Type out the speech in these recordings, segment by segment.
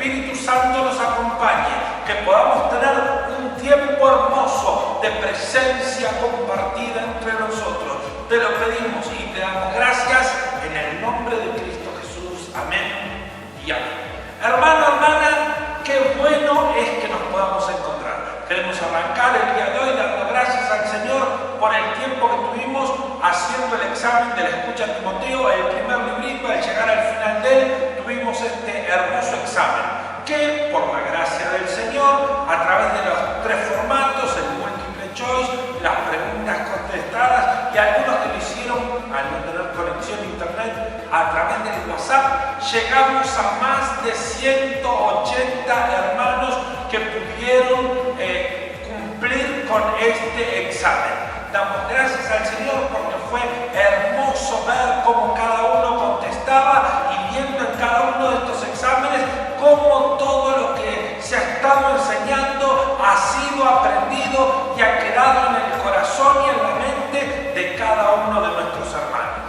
Espíritu Santo nos acompañe, que podamos tener un tiempo hermoso de presencia compartida entre nosotros. Te lo pedimos y te damos gracias en el nombre de Cristo Jesús. Amén y amén. Hermano, hermana, qué bueno es que nos podamos encontrar. Queremos arrancar el día de hoy dando gracias al Señor por el tiempo que tuvimos haciendo el examen de la escucha de Timoteo, el primer librito. Al llegar al final de él, tuvimos este hermoso examen que, por la gracia del Señor, a través de los tres formatos, el múltiple choice, las preguntas contestadas y algunos que lo hicieron al no tener conexión a internet a través del WhatsApp, llegamos a más de 180 hermanos que pudieron cumplir con este examen. Damos gracias al Señor porque fue hermoso ver cómo cada uno contestaba y viendo en cada uno de estos exámenes cómo todo lo que se ha estado enseñando ha sido aprendido y ha quedado en el corazón y en la mente de cada uno de nuestros hermanos.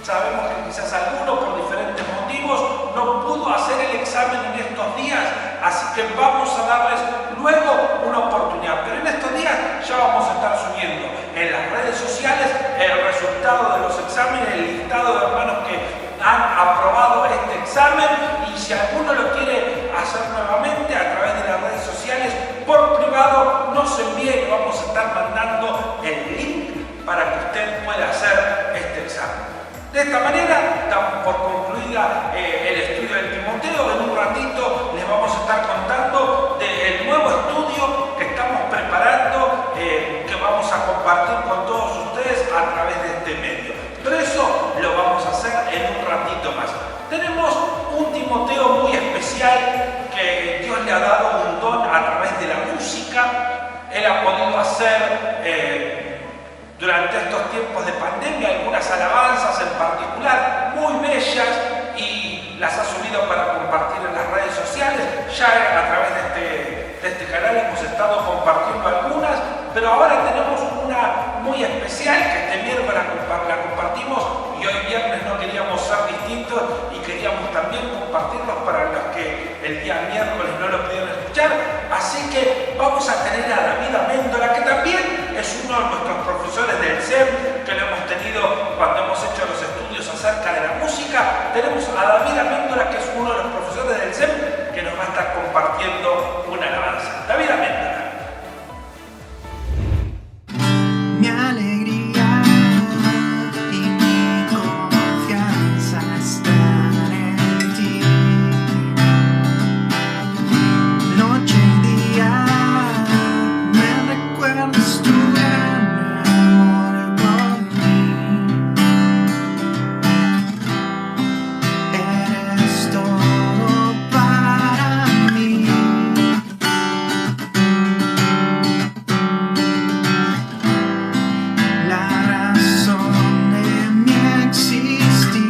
Sabemos que quizás alguno por diferentes motivos no pudo hacer el examen en estos días, así que vamos a darles luego una oportunidad. Pero en estos días ya vamos a estar subiendo en las redes sociales el resultado de los exámenes, el listado de hermanos que han aprobado este examen, y si alguno lo quiere hacer nuevamente a través de las redes sociales por privado, nos envíe y vamos a estar mandando el link para que usted pueda hacer este examen. De esta manera damos por concluida el estudio del Timoteo. En un ratito les vamos a estar contando del nuevo estudio que estamos preparando, que vamos a compartir con todos ustedes a través de este medio. Pero eso lo vamos a hacer en un ratito más. Tenemos un Timoteo muy especial que Dios le ha dado un don a través de la música. Él ha podido hacer durante estos tiempos de pandemia algunas alabanzas en particular muy bellas y las ha subido para compartir en las redes sociales. Ya a través de este canal hemos estado compartiendo algunas, pero ahora tenemos una muy especial que este miércoles la compartimos, y hoy viernes no queríamos ser distintos y queríamos también compartirlos para los que el día miércoles no lo pudieron escuchar. Así que vamos a tener a David Améndola, que también es uno de nuestros profesores del SEM, que lo hemos tenido cuando hemos hecho los estudios acerca de la música. Tenemos a David Améndola, que es uno de los profesores del SEM, que nos va a estar compartiendo una alabanza. David Améndola. Mi alegría y mi confianza están en ti. Noche y día me recuerdas tu gran amor por mí. Eres todo para mí. La razón de mi existir.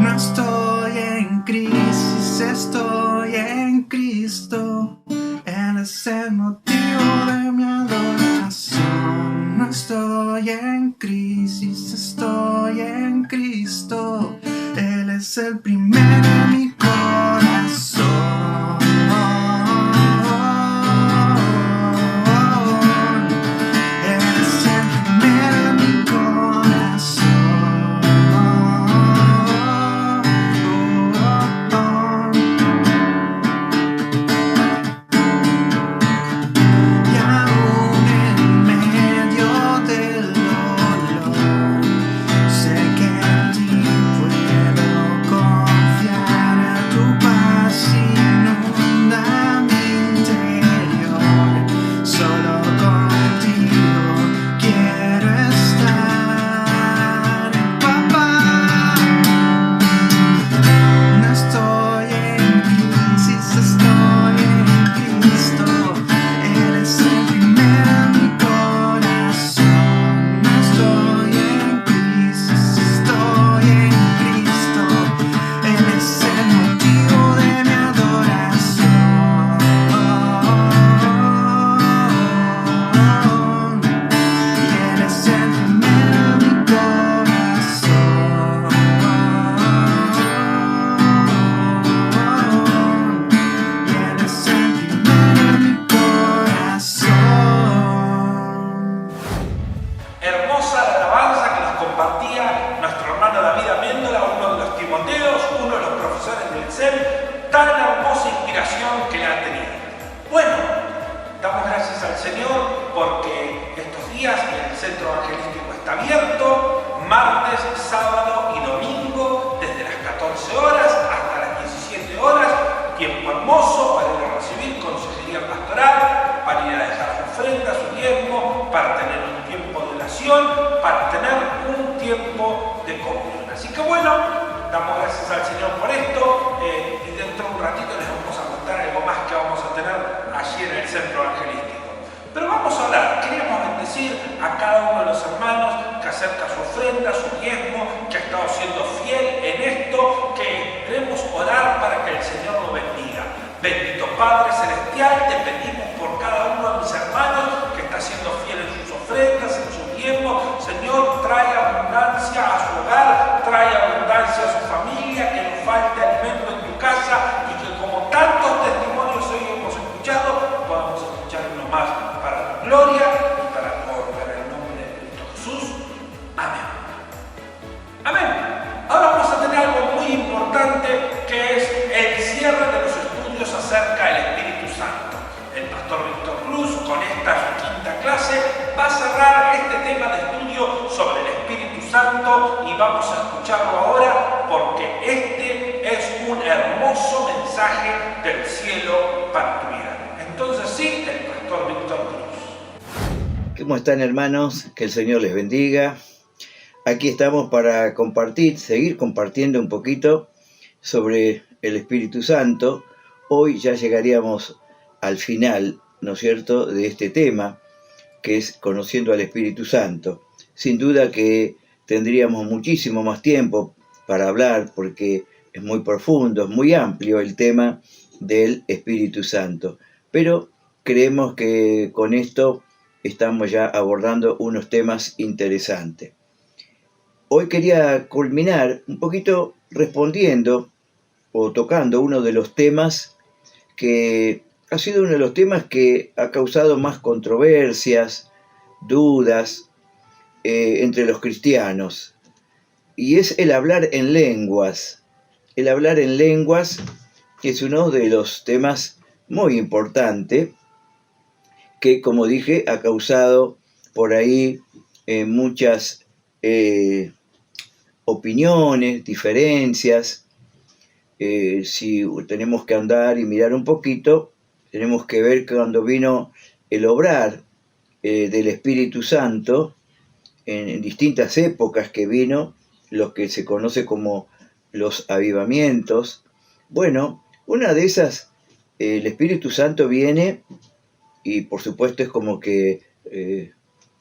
No estoy en crisis, estoy en Cristo. Él es el motivo de mi adoración. No estoy en crisis, estoy en Cristo. Él es el primero en mi corazón. Eres el primero en mi corazón. Y aún en medio del dolor, sé que en ti puedo confiar. compartía nuestro hermano David Améndola, uno de los Timoteos, uno de los profesores del CEL, tan hermosa inspiración que le ha tenido. Bueno, damos gracias al Señor porque estos días el centro evangelístico está abierto, martes, sábado y domingo, desde las 14 horas hasta las 17 horas, tiempo hermoso para ir a recibir consejería pastoral, para ir a dejar su ofrenda, su diezmo, para tener un tiempo de oración, para tener un tiempo de comunión. Así que bueno, damos gracias al Señor por esto y dentro de un ratito les vamos a contar algo más que vamos a tener allí en el centro evangelístico. Pero vamos a hablar, queríamos bendecir a cada uno de los hermanos que acerca su ofrenda, su diezmo, que ha estado siendo fiel en esto, que queremos orar para que el Señor lo bendiga. Bendito Padre Celestial, te pedimos por cada uno de mis hermanos que está siendo fiel en sus ofrendas, en sus diezmos. Señor, trae abundancia a su hogar, trae abundancia a su familia, que no falte alimento en tu casa y que como tantos testimonios hoy hemos escuchado, podamos escuchar uno más para tu gloria y para honrar el nombre de Cristo Jesús. Amén. Amén. Ahora vamos a tener algo muy importante que es el cierre de los estudios acerca del Espíritu Santo. El pastor Víctor Cruz, con esta su quinta clase, va a cerrar este tema de estudio sobre el Espíritu Santo y vamos a escucharlo ahora porque este es un hermoso mensaje del cielo para tu vida. Entonces sí, el pastor Víctor Cruz. ¿Cómo están, hermanos? Que el Señor les bendiga. Aquí estamos para compartir, seguir compartiendo un poquito sobre el Espíritu Santo. Hoy ya llegaríamos al final, ¿no es cierto?, de este tema, que es conociendo al Espíritu Santo. Sin duda que tendríamos muchísimo más tiempo para hablar, porque es muy profundo, es muy amplio el tema del Espíritu Santo. Pero creemos que con esto estamos ya abordando unos temas interesantes. Hoy quería culminar un poquito respondiendo o tocando uno de los temas que ha sido uno de los temas que ha causado más controversias, dudas entre los cristianos, y es el hablar en lenguas. El hablar en lenguas es uno de los temas muy importantes que, como dije, ha causado por ahí muchas opiniones, diferencias. Si tenemos que andar y mirar un poquito, tenemos que ver que cuando vino el obrar del Espíritu Santo, en distintas épocas que vino, lo que se conoce como los avivamientos. Bueno, una de esas, el Espíritu Santo viene y por supuesto es como que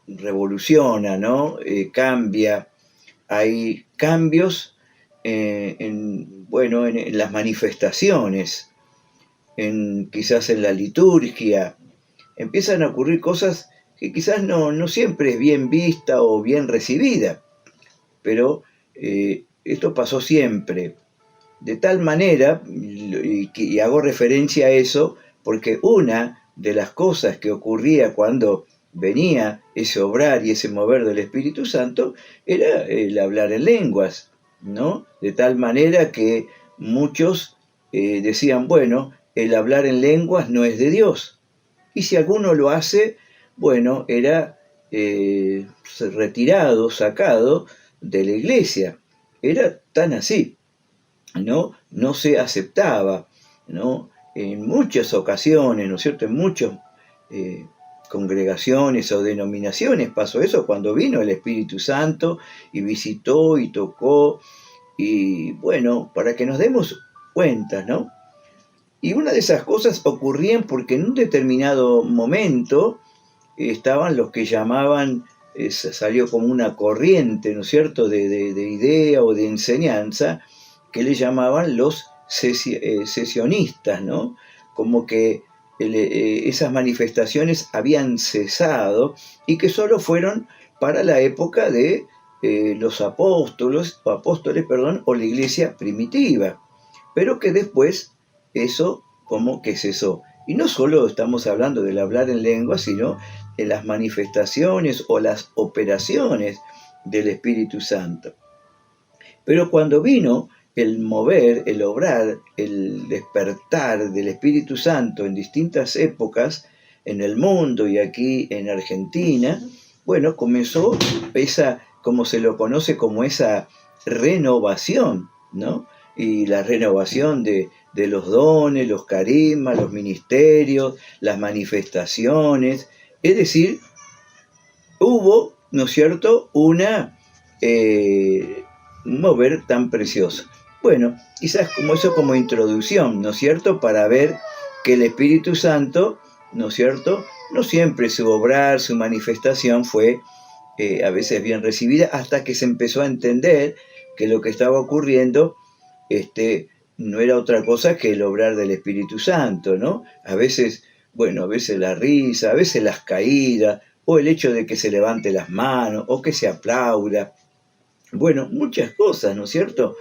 revoluciona, ¿no? Cambia. Hay cambios en las manifestaciones, quizás en la liturgia. Empiezan a ocurrir cosas que quizás no siempre es bien vista o bien recibida, pero esto pasó siempre. De tal manera, y hago referencia a eso, porque una de las cosas que ocurría cuando venía ese obrar y ese mover del Espíritu Santo era el hablar en lenguas, ¿no? De tal manera que muchos decían, bueno, el hablar en lenguas no es de Dios. Y si alguno lo hace, bueno, era retirado, sacado de la iglesia. Era tan así, ¿no? No se aceptaba, ¿no? En muchas ocasiones, ¿no es cierto?, en muchas congregaciones o denominaciones pasó eso cuando vino el Espíritu Santo y visitó y tocó, y bueno, para que nos demos cuenta, ¿no? Y una de esas cosas ocurrían porque en un determinado momento estaban los que llamaban, salió como una corriente, ¿no es cierto?, de idea o de enseñanza, que le llamaban los sesionistas, ¿no? Como que esas manifestaciones habían cesado y que solo fueron para la época de los apóstoles, o la iglesia primitiva, pero que después eso como que cesó. Y no solo estamos hablando del hablar en lengua, sino en las manifestaciones o las operaciones del Espíritu Santo. Pero cuando vino el mover, el obrar, el despertar del Espíritu Santo en distintas épocas en el mundo y aquí en Argentina, bueno, comenzó esa, como se lo conoce como esa renovación, ¿no? Y la renovación de los dones, los carismas, los ministerios, las manifestaciones. Es decir, hubo, ¿no es cierto?, un mover tan precioso. Bueno, quizás como eso como introducción, ¿no es cierto?, para ver que el Espíritu Santo, ¿no es cierto?, no siempre su obrar, su manifestación fue a veces bien recibida, hasta que se empezó a entender que lo que estaba ocurriendo no era otra cosa que el obrar del Espíritu Santo, ¿no? A veces, bueno, a veces la risa, a veces las caídas, o el hecho de que se levante las manos, o que se aplauda. Bueno, muchas cosas, ¿no es cierto?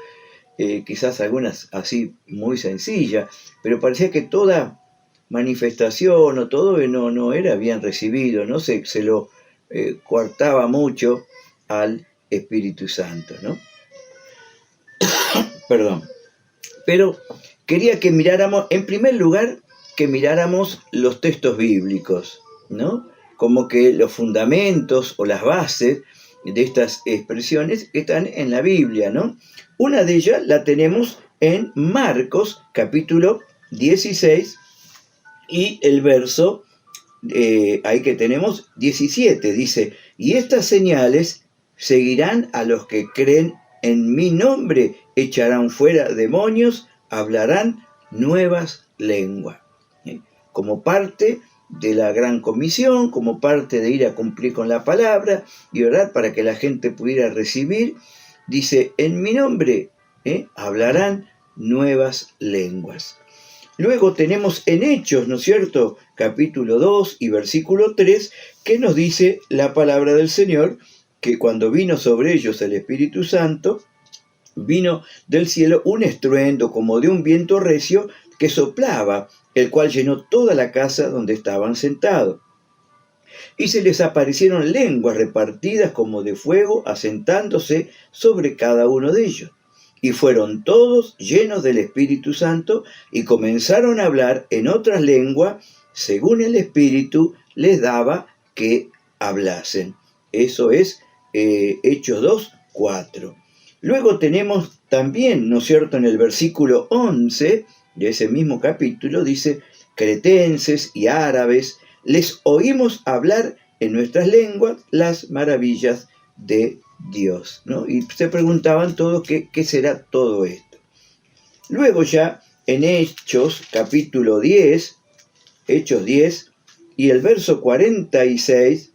Quizás algunas así muy sencillas, pero parecía que toda manifestación o todo no era bien recibido, ¿no? Se lo coartaba mucho al Espíritu Santo, ¿no? Perdón. Pero quería que miráramos, en primer lugar, que miráramos los textos bíblicos, ¿no? Como que los fundamentos o las bases de estas expresiones están en la Biblia, ¿no? Una de ellas la tenemos en Marcos, capítulo 16, y el verso, ahí que tenemos 17, dice, y estas señales seguirán a los que creen en mi nombre, echarán fuera demonios, hablarán nuevas lenguas. Como parte de la gran comisión, como parte de ir a cumplir con la palabra y orar para que la gente pudiera recibir, dice, en mi nombre hablarán nuevas lenguas. Luego tenemos en Hechos, ¿no es cierto?, capítulo 2 y versículo 3, que nos dice la palabra del Señor, que cuando vino sobre ellos el Espíritu Santo, vino del cielo un estruendo como de un viento recio que soplaba, el cual llenó toda la casa donde estaban sentados. Y se les aparecieron lenguas repartidas como de fuego, asentándose sobre cada uno de ellos. Y fueron todos llenos del Espíritu Santo y comenzaron a hablar en otras lenguas, según el Espíritu les daba que hablasen. Eso es Hechos 2, 4. Luego tenemos también, ¿no es cierto?, en el versículo 11 de ese mismo capítulo, dice, cretenses y árabes, les oímos hablar en nuestras lenguas las maravillas de Dios, ¿no? Y se preguntaban todos qué será todo esto. Luego ya en Hechos, capítulo 10, Hechos 10, y el verso 46,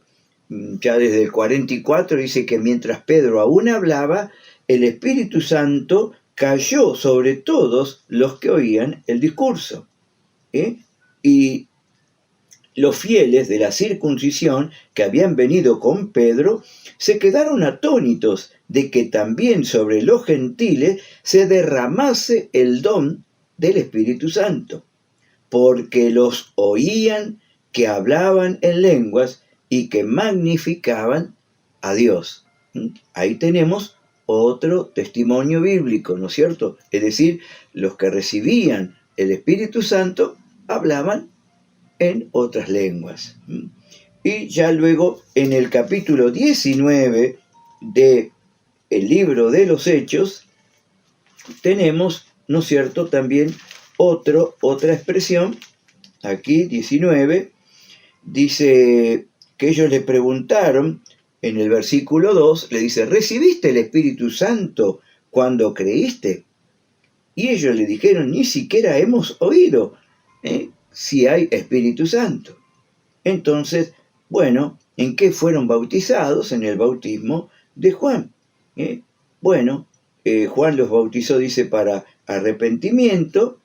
ya desde el 44, dice que mientras Pedro aún hablaba, el Espíritu Santo cayó sobre todos los que oían el discurso. Y los fieles de la circuncisión que habían venido con Pedro se quedaron atónitos de que también sobre los gentiles se derramase el don del Espíritu Santo, porque los oían que hablaban en lenguas y que magnificaban a Dios. Ahí tenemos otro testimonio bíblico, ¿no es cierto? Es decir, los que recibían el Espíritu Santo hablaban en otras lenguas. Y ya luego en el capítulo 19 del libro de los Hechos tenemos, ¿no es cierto?, también otra expresión. Aquí 19 dice que ellos le preguntaron, en el versículo 2 le dice, ¿recibiste el Espíritu Santo cuando creíste? Y ellos le dijeron, ni siquiera hemos oído si hay Espíritu Santo. Entonces, bueno, ¿en qué fueron bautizados? En el bautismo de Juan. Juan los bautizó, dice, para arrepentimiento,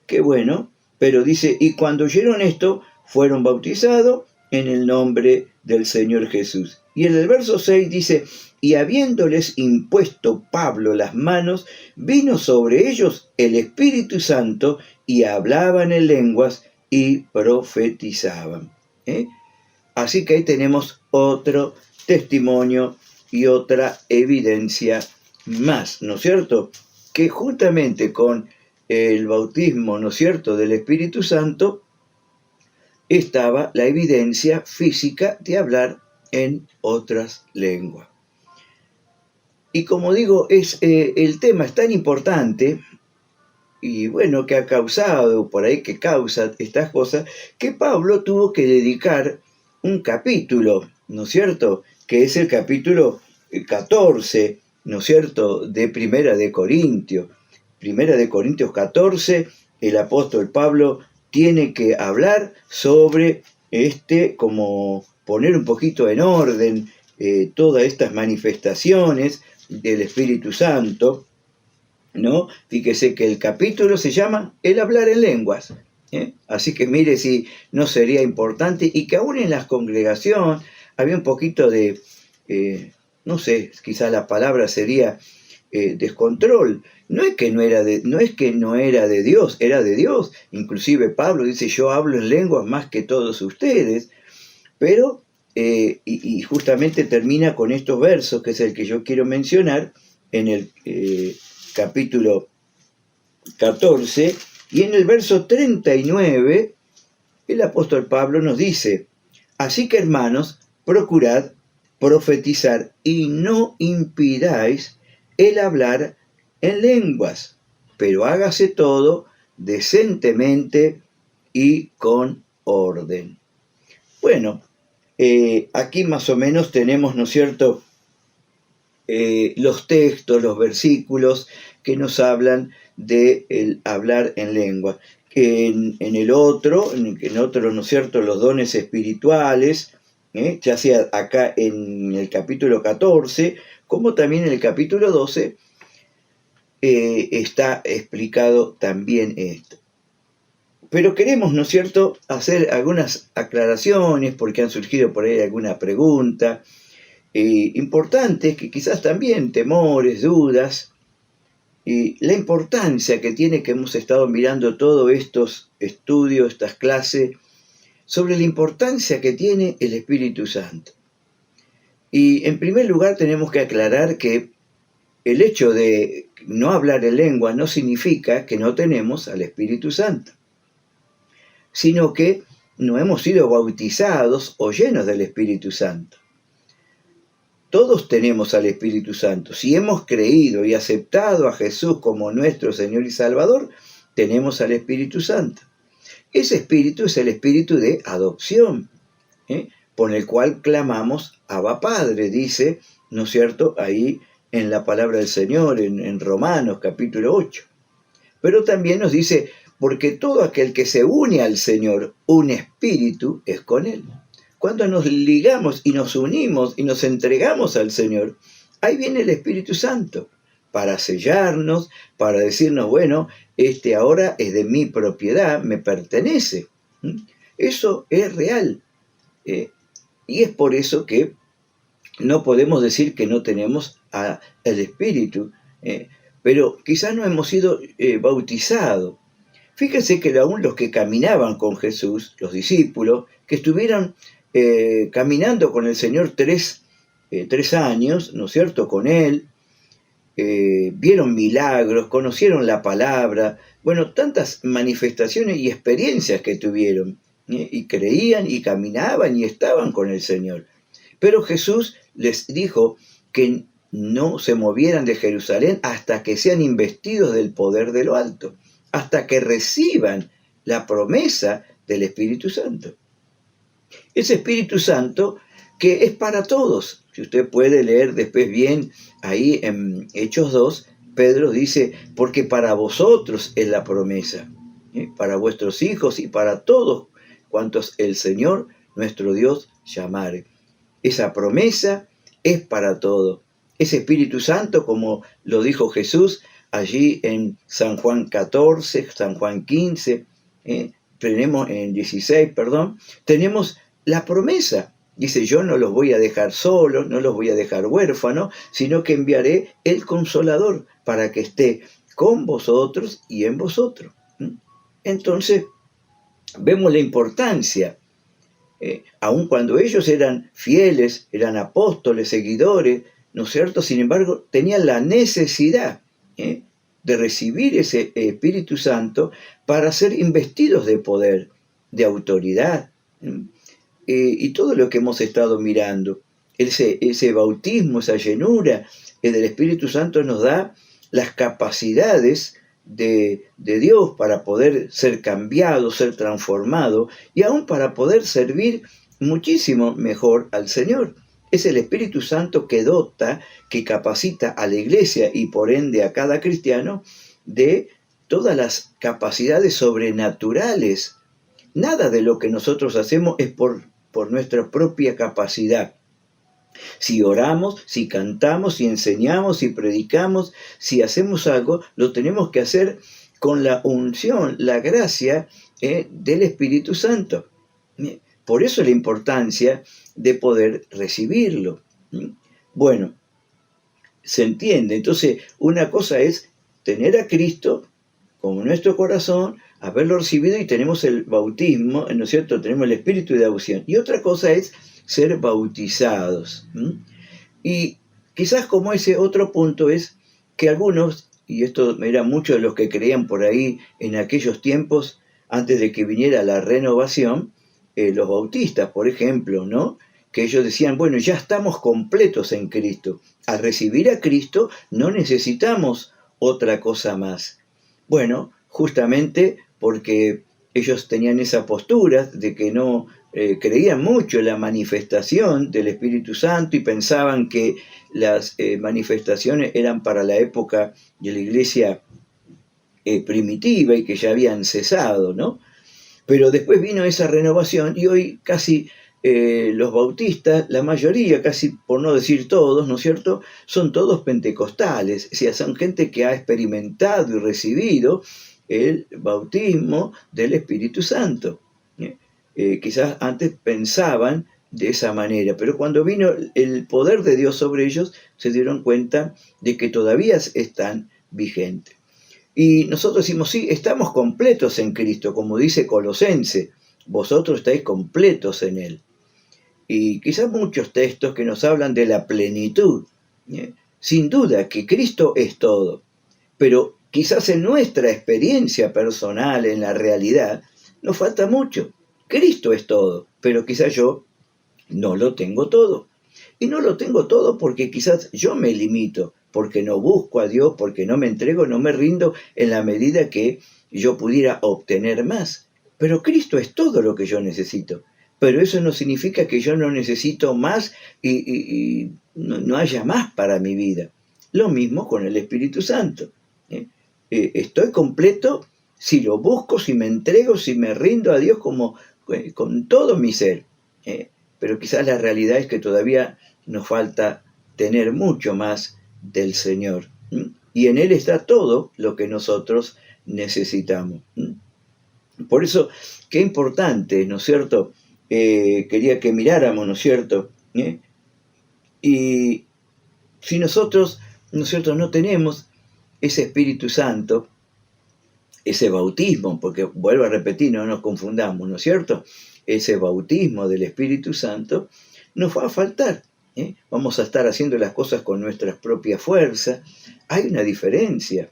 qué bueno, pero dice, y cuando oyeron esto, fueron bautizados en el nombre del Señor Jesús. Y en el verso 6 dice, y habiéndoles impuesto Pablo las manos, vino sobre ellos el Espíritu Santo y hablaban en lenguas y profetizaban. Así que ahí tenemos otro testimonio y otra evidencia más, ¿no es cierto? Que juntamente con el bautismo, ¿no es cierto?, del Espíritu Santo, estaba la evidencia física de hablar en otras lenguas. Y como digo, el tema es tan importante, y bueno, que ha causado, por ahí que causa estas cosas, que Pablo tuvo que dedicar un capítulo, ¿no es cierto?, que es el capítulo 14, ¿no es cierto?, de Primera de Corintios. Primera de Corintios 14, el apóstol Pablo tiene que hablar sobre como poner un poquito en orden todas estas manifestaciones del Espíritu Santo, ¿no? Fíjese que el capítulo se llama El hablar en lenguas. Así que mire si no sería importante, y que aún en la congregación había un poquito de, no sé, quizás la palabra sería descontrol. No es que no era de Dios, era de Dios. Inclusive Pablo dice, yo hablo en lenguas más que todos ustedes, pero, y justamente termina con estos versos, que es el que yo quiero mencionar, en el capítulo 14, y en el verso 39, el apóstol Pablo nos dice, así que hermanos, procurad profetizar y no impidáis el hablar en lenguas, pero hágase todo decentemente y con orden. Bueno, aquí más o menos tenemos, ¿no es cierto?, los textos, los versículos que nos hablan del hablar en lengua. En el otro, ¿no es cierto?, los dones espirituales, ya sea acá en el capítulo 14, como también en el capítulo 12, está explicado también esto. Pero queremos, ¿no es cierto?, hacer algunas aclaraciones, porque han surgido por ahí alguna pregunta importantes, que quizás también temores, dudas, y la importancia que tiene, que hemos estado mirando todos estos estudios, estas clases, sobre la importancia que tiene el Espíritu Santo. Y en primer lugar tenemos que aclarar que el hecho de no hablar en lengua no significa que no tenemos al Espíritu Santo, sino que no hemos sido bautizados o llenos del Espíritu Santo. Todos tenemos al Espíritu Santo. Si hemos creído y aceptado a Jesús como nuestro Señor y Salvador, tenemos al Espíritu Santo. Ese Espíritu es el Espíritu de adopción, por el cual clamamos Abba Padre, dice, ¿no es cierto?, ahí en la palabra del Señor, en Romanos capítulo 8. Pero también nos dice, porque todo aquel que se une al Señor, un espíritu es con Él. Cuando nos ligamos y nos unimos y nos entregamos al Señor, ahí viene el Espíritu Santo para sellarnos, para decirnos, bueno, ahora es de mi propiedad, me pertenece. Eso es real. Y es por eso que no podemos decir que no tenemos el Espíritu, pero quizás no hemos sido bautizados. Fíjense que aún los que caminaban con Jesús, los discípulos, que estuvieron caminando con el Señor tres años, ¿no es cierto?, con Él, vieron milagros, conocieron la palabra, bueno, tantas manifestaciones y experiencias que tuvieron, y creían y caminaban y estaban con el Señor. Pero Jesús les dijo que no se movieran de Jerusalén hasta que sean investidos del poder de lo alto, hasta que reciban la promesa del Espíritu Santo. Ese Espíritu Santo que es para todos. Si usted puede leer después bien ahí en Hechos 2, Pedro dice, porque para vosotros es la promesa, para vuestros hijos y para todos cuantos el Señor nuestro Dios llamare. Esa promesa es para todos. Ese Espíritu Santo, como lo dijo Jesús allí en San Juan 14, San Juan 15, tenemos en 16, tenemos la promesa. Dice, yo no los voy a dejar solos, no los voy a dejar huérfanos, sino que enviaré el Consolador para que esté con vosotros y en vosotros. Entonces, vemos la importancia. Aun cuando ellos eran fieles, eran apóstoles, seguidores ¿no es cierto? Sin embargo, tenían la necesidad de recibir ese Espíritu Santo para ser investidos de poder, de autoridad. Y todo lo que hemos estado mirando, ese bautismo, esa llenura del Espíritu Santo nos da las capacidades de Dios para poder ser cambiado, ser transformado y aún para poder servir muchísimo mejor al Señor. Es el Espíritu Santo que dota, que capacita a la iglesia y por ende a cada cristiano de todas las capacidades sobrenaturales. Nada de lo que nosotros hacemos es por nuestra propia capacidad. Si oramos, si cantamos, si enseñamos, si predicamos, si hacemos algo, lo tenemos que hacer con la unción, la gracia del Espíritu Santo. Por eso la importancia de poder recibirlo. Bueno, se entiende. Entonces, una cosa es tener a Cristo como nuestro corazón, haberlo recibido y tenemos el bautismo, ¿no es cierto? Tenemos el espíritu de adopción. Y otra cosa es ser bautizados. Y quizás como ese otro punto es que algunos, y esto era muchos de los que creían por ahí en aquellos tiempos, antes de que viniera la renovación, los bautistas, por ejemplo, ¿no? Que ellos decían, bueno, ya estamos completos en Cristo. Al recibir a Cristo no necesitamos otra cosa más. Bueno, justamente porque ellos tenían esa postura de que no creían mucho en la manifestación del Espíritu Santo y pensaban que las manifestaciones eran para la época de la iglesia primitiva y que ya habían cesado, ¿no? Pero después vino esa renovación y hoy casi los bautistas, la mayoría, casi por no decir todos, ¿no es cierto?, son todos pentecostales, o sea, son gente que ha experimentado y recibido el bautismo del Espíritu Santo. Quizás antes pensaban de esa manera, pero cuando vino el poder de Dios sobre ellos, se dieron cuenta de que todavía están vigentes. Y nosotros decimos, sí, estamos completos en Cristo, como dice Colosense, vosotros estáis completos en Él. Y quizás muchos textos que nos hablan de la plenitud. Sin duda que Cristo es todo, pero quizás en nuestra experiencia personal, en la realidad, nos falta mucho. Cristo es todo, pero quizás yo no lo tengo todo. Y no lo tengo todo porque quizás yo me limito, porque no busco a Dios, porque no me entrego, no me rindo en la medida que yo pudiera obtener más. Pero Cristo es todo lo que yo necesito. Pero eso no significa que yo no necesito más y no haya más para mi vida. Lo mismo con el Espíritu Santo. Estoy completo si lo busco, si me entrego, si me rindo a Dios con todo mi ser. Pero quizás la realidad es que todavía nos falta tener mucho más del Señor. Y en Él está todo lo que nosotros necesitamos. Por eso, qué importante, ¿no es cierto? Quería que miráramos, ¿no es cierto? Y si nosotros, ¿no es cierto?, no tenemos ese Espíritu Santo, ese bautismo, porque vuelvo a repetir, no nos confundamos, ¿no es cierto? Ese bautismo del Espíritu Santo nos va a faltar. Vamos a estar haciendo las cosas con nuestras propias fuerzas. Hay una diferencia.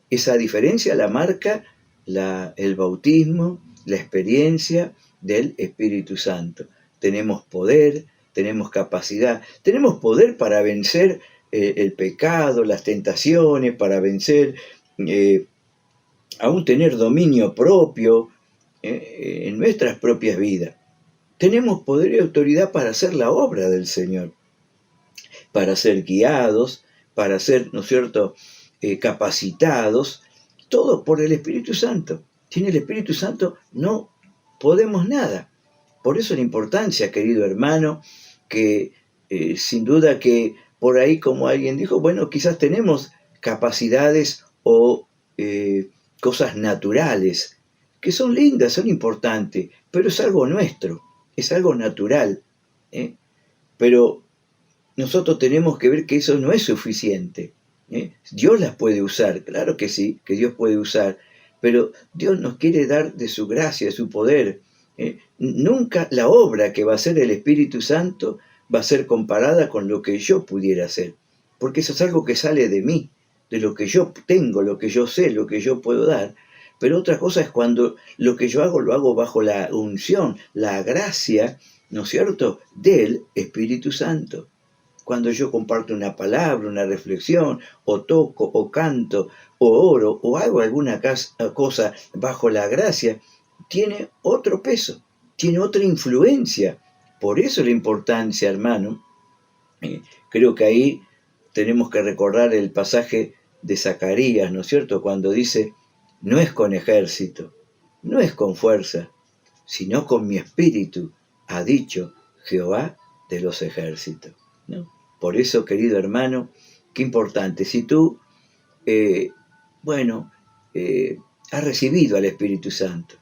Esa diferencia la marca el bautismo, la experiencia del Espíritu Santo. Tenemos poder, tenemos capacidad, tenemos poder para vencer el pecado, las tentaciones, para vencer, aún tener dominio propio en nuestras propias vidas. Tenemos poder y autoridad para hacer la obra del Señor, para ser guiados, para ser, ¿no es cierto?, capacitados, todo por el Espíritu Santo. Sin el Espíritu Santo no podemos nada. Por eso la importancia, querido hermano, que sin duda que por ahí, como alguien dijo, bueno, quizás tenemos capacidades o cosas naturales, que son lindas, son importantes, pero es algo nuestro, es algo natural. Pero nosotros tenemos que ver que eso no es suficiente. Dios las puede usar, claro que sí, que Dios puede usar, pero Dios nos quiere dar de su gracia, de su poder. Nunca la obra que va a hacer el Espíritu Santo va a ser comparada con lo que yo pudiera hacer, porque eso es algo que sale de mí, de lo que yo tengo, lo que yo sé, lo que yo puedo dar. Pero otra cosa es cuando lo que yo hago lo hago bajo la unción, la gracia, ¿no es cierto?, del Espíritu Santo. Cuando yo comparto una palabra, una reflexión, o toco, o canto, o oro, o hago alguna cosa bajo la gracia, tiene otro peso, tiene otra influencia. Por eso la importancia, hermano. Creo que ahí tenemos que recordar el pasaje de Zacarías, ¿no es cierto?, cuando dice, no es con ejército, no es con fuerza, sino con mi espíritu, ha dicho Jehová de los ejércitos, ¿no? Por eso, querido hermano, qué importante. Si tú, has recibido al Espíritu Santo.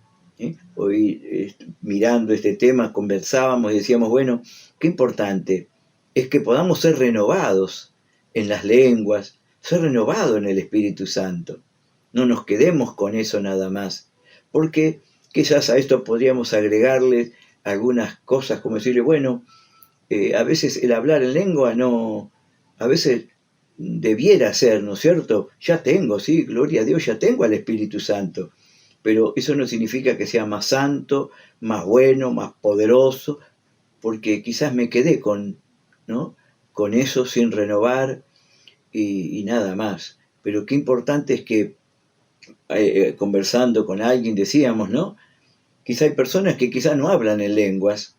Hoy, mirando este tema, conversábamos y decíamos, bueno, qué importante es que podamos ser renovados en las lenguas, ser renovados en el Espíritu Santo. No nos quedemos con eso nada más, porque quizás a esto podríamos agregarle algunas cosas, como decirle, bueno, a veces el hablar en lengua no, a veces debiera ser, ¿no es cierto? Ya tengo, sí, gloria a Dios, ya tengo al Espíritu Santo, pero eso no significa que sea más santo, más bueno, más poderoso, porque quizás me quedé ¿no?, con eso sin renovar y nada más. Pero qué importante es que conversando con alguien decíamos, ¿no?, quizá hay personas que quizás no hablan en lenguas,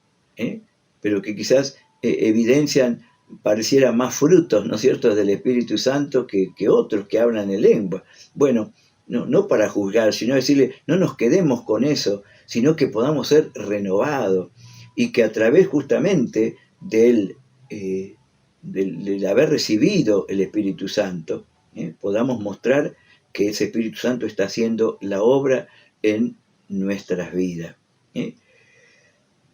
pero que quizás evidencian, pareciera más frutos, ¿no es cierto?, del Espíritu Santo que otros que hablan en lengua. Bueno, no para juzgar, sino decirle, no nos quedemos con eso, sino que podamos ser renovados y que a través justamente del haber recibido el Espíritu Santo, podamos mostrar que ese Espíritu Santo está haciendo la obra en nuestras vidas.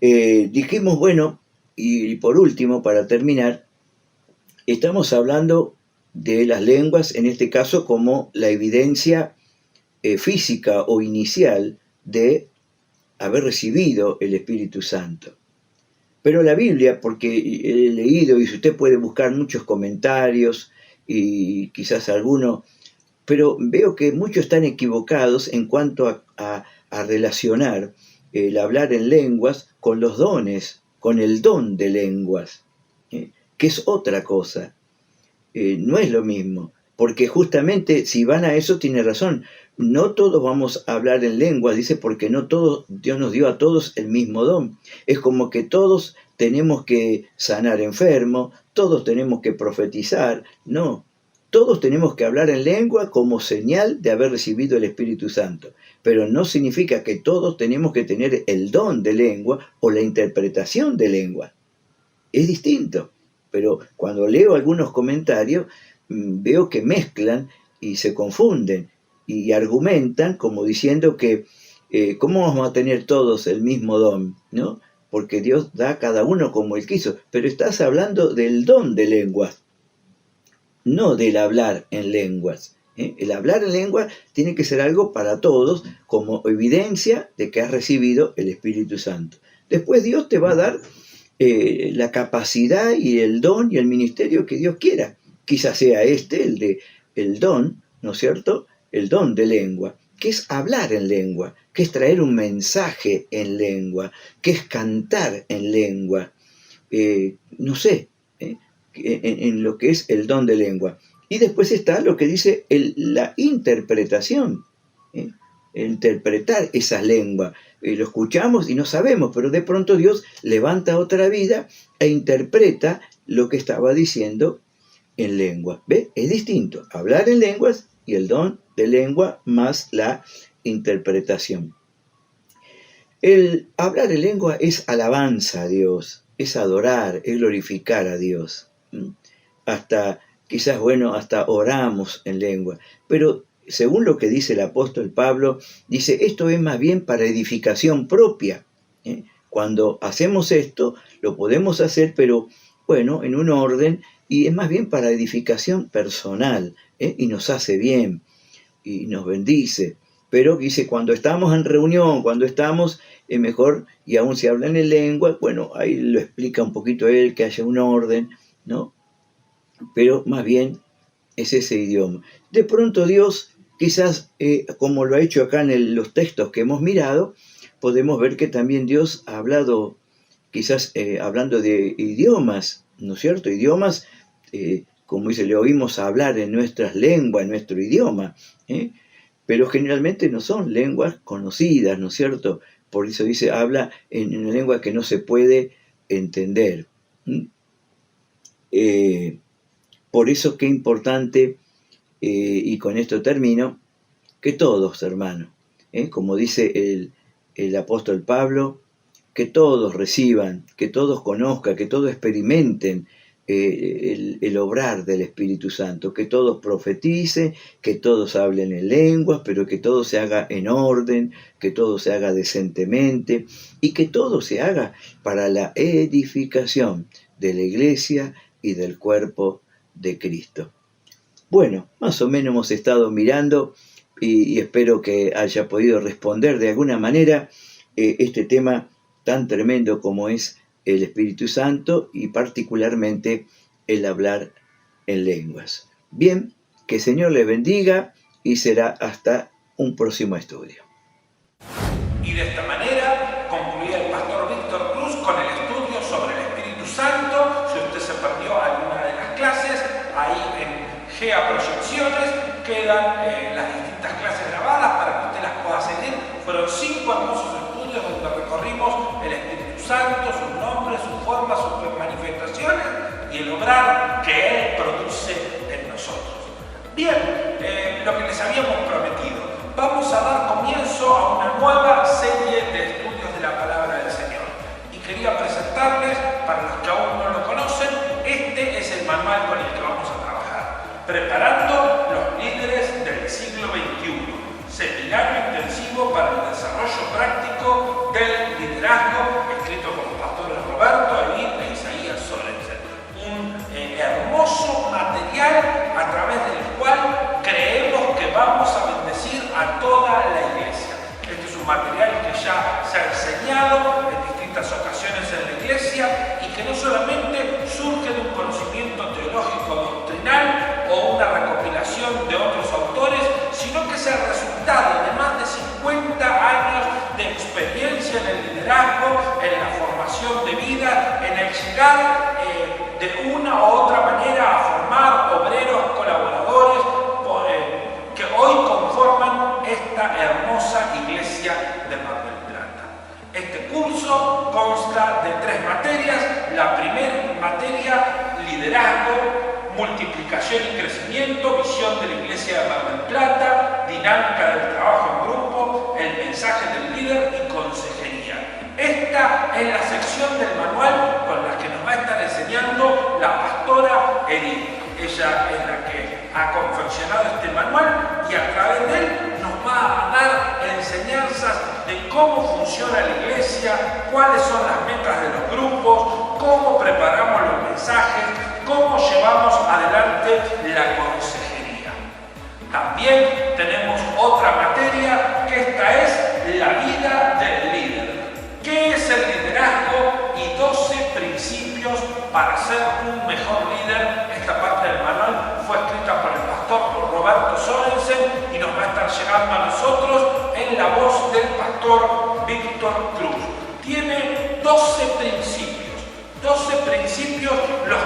Dijimos, bueno, y por último, para terminar, estamos hablando de las lenguas, en este caso como la evidencia física o inicial de haber recibido el Espíritu Santo. Pero la Biblia, porque he leído, y usted puede buscar muchos comentarios, y quizás alguno, pero veo que muchos están equivocados en cuanto a relacionar el hablar en lenguas con los dones, con el don de lenguas, que es otra cosa. No es lo mismo, porque justamente si van a eso tiene razón. No todos vamos a hablar en lenguas, dice, porque no todos, Dios nos dio a todos el mismo don. Es como que todos tenemos que sanar enfermos, todos tenemos que profetizar. No, todos tenemos que hablar en lengua como señal de haber recibido el Espíritu Santo. Pero no significa que todos tenemos que tener el don de lengua o la interpretación de lengua. Es distinto. Pero cuando leo algunos comentarios, veo que mezclan y se confunden y argumentan como diciendo que ¿cómo vamos a tener todos el mismo don?, ¿no? Porque Dios da a cada uno como Él quiso. Pero estás hablando del don de lenguas, no del hablar en lenguas. El hablar en lenguas tiene que ser algo para todos como evidencia de que has recibido el Espíritu Santo. Después Dios te va a dar la capacidad y el don y el ministerio que Dios quiera. Quizás sea el don, ¿no es cierto?, el don de lengua, que es hablar en lengua, que es traer un mensaje en lengua, que es cantar en lengua, no sé, en lo que es el don de lengua. Y después está lo que dice la interpretación, interpretar esa lengua. Lo escuchamos y no sabemos, pero de pronto Dios levanta otra vida e interpreta lo que estaba diciendo en lengua. ¿Ve? Es distinto hablar en lenguas y el don de lengua más la interpretación. El hablar en lengua es alabanza a Dios, es adorar, es glorificar a Dios. Hasta, quizás, hasta oramos en lengua, pero según lo que dice el apóstol Pablo, dice, esto es más bien para edificación propia. Cuando hacemos esto, lo podemos hacer, pero en un orden, y es más bien para edificación personal, y nos hace bien, y nos bendice. Pero dice, cuando estamos en reunión, cuando estamos es mejor, y aún si hablan en lengua, bueno, ahí lo explica un poquito él, que haya un orden, ¿no? Pero más bien es ese idioma. De pronto Dios, quizás como lo ha hecho acá en los textos que hemos mirado, podemos ver que también Dios ha hablado, quizás hablando de idiomas, ¿no es cierto? Idiomas, como dice, le oímos hablar en nuestras lenguas, en nuestro idioma, pero generalmente no son lenguas conocidas, ¿no es cierto? Por eso dice, habla en una lengua que no se puede entender. Por eso qué importante, y con esto termino, que todos, hermanos, como dice el apóstol Pablo, que todos reciban, que todos conozcan, que todos experimenten el obrar del Espíritu Santo, que todos profeticen, que todos hablen en lenguas, pero que todo se haga en orden, que todo se haga decentemente y que todo se haga para la edificación de la iglesia y del cuerpo de Cristo. Bueno, más o menos hemos estado mirando y espero que haya podido responder de alguna manera este tema tan tremendo como es el Espíritu Santo y particularmente el hablar en lenguas. Bien, que el Señor les bendiga y será hasta un próximo estudio. Y de esta manera concluía el pastor Víctor Cruz con el estudio sobre el Espíritu Santo. Si usted se perdió alguna de las clases, ahí en GEA Proyecciones quedan las distintas clases grabadas para que usted las pueda seguir. Fueron 5 hermosos estudios donde recorrimos el Espíritu Santo, sus nombres, sus formas, sus manifestaciones y el obrar que Él produce en nosotros. Bien, lo que les habíamos prometido, vamos a dar comienzo a una nueva serie de estudios de la palabra del Señor. Y quería presentarles, para los que aún no lo conocen, este es el manual con el que vamos a trabajar. Preparando los líderes del siglo XXI. Seminario intensivo para el desarrollo práctico del liderazgo, escrito por los pastores Roberto Edín e Isaías Sorensen. Un hermoso material a través del cual creemos que vamos a bendecir a toda la iglesia. Este es un material que ya se ha enseñado en distintas ocasiones en la iglesia y que no solamente surge de un conocimiento teológico doctrinal o una recopilación de otros autores, sino que es el resultado de más de 50 años de experiencia en el liderazgo, en la formación de vida, en el llegar de una u otra manera a formar obreros, colaboradores que hoy conforman esta hermosa iglesia de Mar del Plata. Este curso consta de 3 materias. La primera materia, liderazgo, multiplicación y crecimiento, visión de la iglesia de Mar del Plata, dinámica del trabajo en grupo, el mensaje del líder y consejería. Esta es la sección del manual con la que nos va a estar enseñando la pastora Edith. Ella es la que ha confeccionado este manual y a través de él nos va a dar enseñanzas de cómo funciona la iglesia, cuáles son las metas de los grupos, cómo preparamos los mensajes, cómo llevamos adelante la consejería. También tenemos otra materia, que esta es la vida del líder. ¿Qué es el liderazgo? Y 12 principios para ser un mejor líder. Esta parte del manual fue escrita por el pastor Roberto Sorensen y nos va a estar llegando a nosotros en la voz del pastor Víctor Cruz. Tiene 12 principios. 12 principios los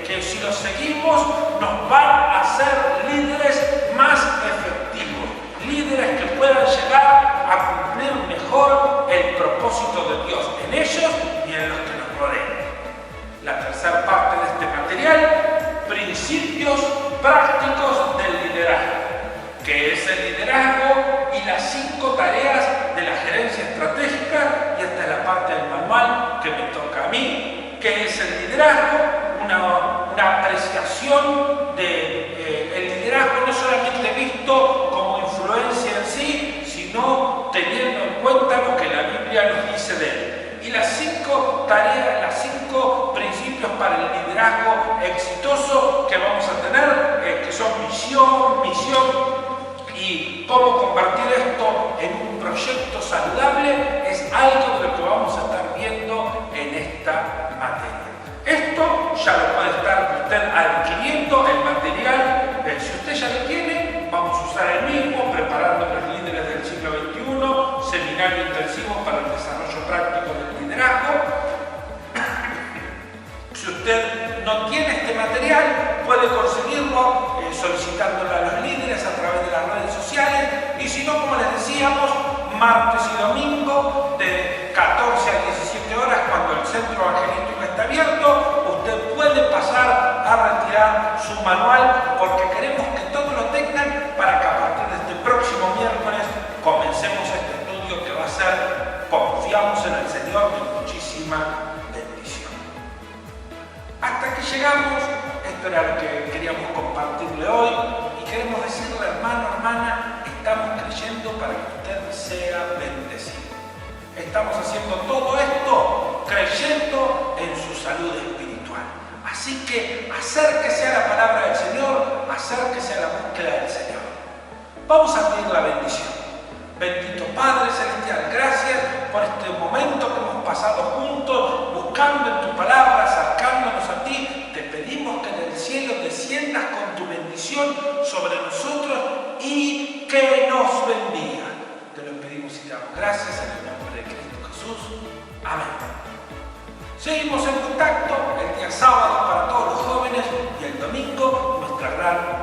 que si los seguimos nos van a hacer líderes más efectivos, líderes que puedan llegar a cumplir mejor el propósito de Dios en ellos y en los que nos rodean. La tercera parte de este material, principios prácticos del liderazgo, que es el liderazgo y las 5 tareas de la gerencia estratégica, y esta es la parte del manual que me toca a mí, que es el liderazgo, una apreciación de el liderazgo no solamente visto como influencia en sí, sino teniendo en cuenta lo que la Biblia nos dice de él. Y las 5 tareas, las 5 principios para el liderazgo exitoso que vamos a tener, que son visión, misión y cómo convertir esto en un proyecto saludable es algo de lo que vamos a estar viendo en esta materia. Esto ya lo puede estar usted adquiriendo, el material, si usted ya lo tiene, vamos a usar el mismo, preparando los líderes del siglo XXI, seminario intensivo para el desarrollo práctico del liderazgo. Si usted no tiene este material, puede conseguirlo solicitándolo a los líderes a través de las redes sociales, y si no, como les decíamos, martes y domingo de 14 a 17 horas, cuando el centro evangelístico está abierto, usted puede pasar a retirar su manual, porque queremos que todos lo tengan para que a partir de este próximo miércoles comencemos este estudio que va a ser, confiamos en el Señor, de muchísima bendición. Hasta que llegamos, esto era lo que queríamos compartirle hoy, y queremos decirle, hermano, hermana, estamos creyendo para que usted sea bendecido. Estamos haciendo todo esto creyendo en su salud espiritual. Así que acérquese a la palabra del Señor, acérquese a la búsqueda del Señor. Vamos a pedir la bendición. Bendito Padre Celestial, gracias por este momento que hemos pasado juntos, buscando en tu palabra, acercándonos a ti. Te pedimos que en el cielo desciendas con tu bendición sobre nosotros y que nos bendiga. Te lo pedimos y te damos gracias en el nombre de Cristo Jesús. Amén. Seguimos en contacto el día sábado para todos los jóvenes y el domingo nuestra gran